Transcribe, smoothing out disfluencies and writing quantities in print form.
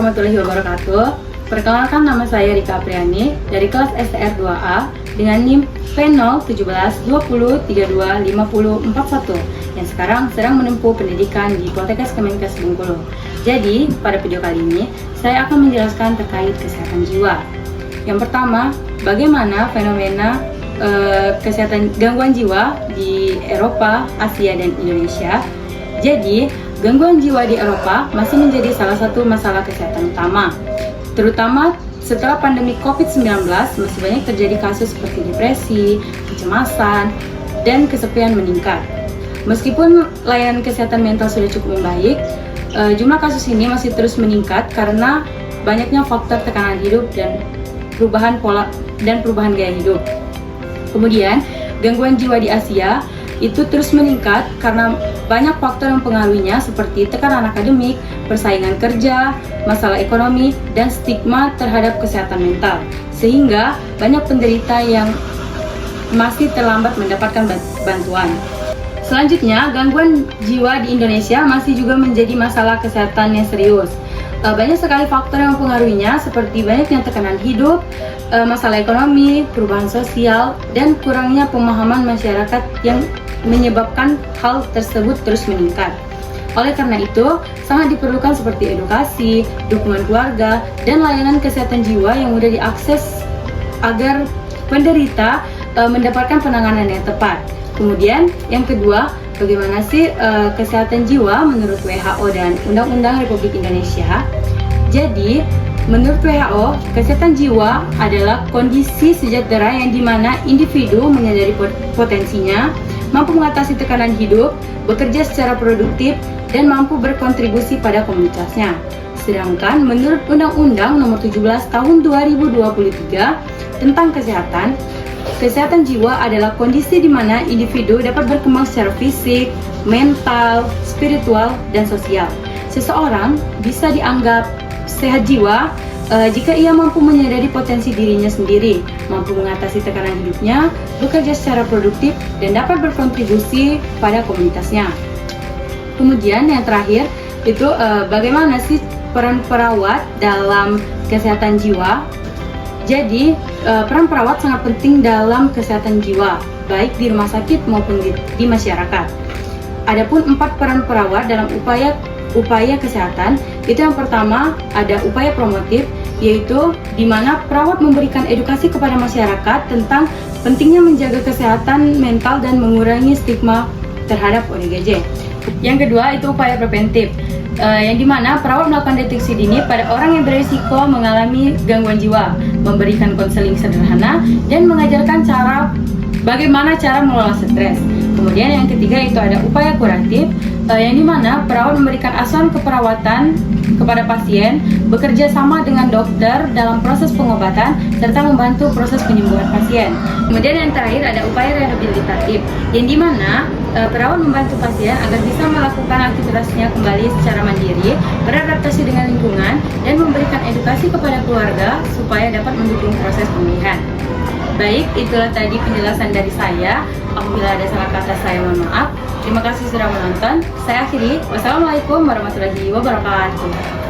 warahmatullahi wabarakatuh. Perkenalkan, nama saya Rika Apriani dari kelas STR 2A dengan NIM P01720325041 yang sekarang sedang menempuh pendidikan di Poltekkes Kemenkes Bengkulu. Jadi, pada video kali ini saya akan menjelaskan terkait kesehatan jiwa. Yang pertama, bagaimana fenomena kesehatan gangguan jiwa di Eropa, Asia, dan Indonesia. Jadi, gangguan jiwa di Eropa masih menjadi salah satu masalah kesehatan utama. Terutama setelah pandemi COVID-19 masih banyak terjadi kasus seperti depresi, kecemasan, dan kesepian meningkat. Meskipun layanan kesehatan mental sudah cukup membaik, jumlah kasus ini masih terus meningkat karena banyaknya faktor tekanan hidup dan perubahan pola dan perubahan gaya hidup. Kemudian, gangguan jiwa di Asia itu terus meningkat karena banyak faktor yang mempengaruhinya seperti tekanan akademik, persaingan kerja, masalah ekonomi, dan stigma terhadap kesehatan mental. Sehingga banyak penderita yang masih terlambat mendapatkan bantuan. Selanjutnya, gangguan jiwa di Indonesia masih juga menjadi masalah kesehatan yang serius. Banyak sekali faktor yang mempengaruhinya seperti banyaknya tekanan hidup, masalah ekonomi, perubahan sosial, dan kurangnya pemahaman masyarakat yang menyebabkan hal tersebut terus meningkat. Oleh karena itu, sangat diperlukan seperti edukasi, dukungan keluarga, dan layanan kesehatan jiwa yang mudah diakses agar penderita mendapatkan penanganan yang tepat. Kemudian, yang kedua, bagaimana sih kesehatan jiwa menurut WHO dan Undang-Undang Republik Indonesia? Jadi, menurut WHO, kesehatan jiwa adalah kondisi sejahtera yang dimana individu menyadari potensinya, mampu mengatasi tekanan hidup, bekerja secara produktif, dan mampu berkontribusi pada komunitasnya. Sedangkan menurut Undang-Undang Nomor 17 Tahun 2023 tentang kesehatan jiwa adalah kondisi di mana individu dapat berkembang secara fisik, mental, spiritual, dan sosial. Seseorang bisa dianggap sehat jiwa jika ia mampu menyadari potensi dirinya sendiri, mampu mengatasi tekanan hidupnya, bekerja secara produktif, dan dapat berkontribusi pada komunitasnya. Kemudian yang terakhir itu bagaimana sih peran perawat dalam kesehatan jiwa? Jadi peran perawat sangat penting dalam kesehatan jiwa, baik di rumah sakit maupun di masyarakat. Adapun 4 peran perawat dalam upaya kesehatan, itu yang pertama ada upaya promotif, yaitu di mana perawat memberikan edukasi kepada masyarakat tentang pentingnya menjaga kesehatan mental dan mengurangi stigma terhadap ODGJ. Yang kedua itu upaya preventif, yang dimana perawat melakukan deteksi dini pada orang yang berisiko mengalami gangguan jiwa, memberikan konseling sederhana, dan mengajarkan bagaimana cara mengelola stres. Kemudian yang ketiga itu ada upaya kuratif, yang dimana perawat memberikan asuhan keperawatan kepada pasien, bekerja sama dengan dokter dalam proses pengobatan, serta membantu proses penyembuhan pasien. Kemudian yang terakhir ada upaya rehabilitatif, yang dimana perawat membantu pasien agar bisa melakukan aktivitasnya kembali secara mandiri, beradaptasi dengan lingkungan, dan memberikan edukasi kepada keluarga supaya dapat mendukung proses pemulihan. Baik, itulah tadi penjelasan dari saya. Apabila ada salah kata saya mohon maaf. Terima kasih sudah menonton. Saya akhiri. Wassalamualaikum warahmatullahi wabarakatuh.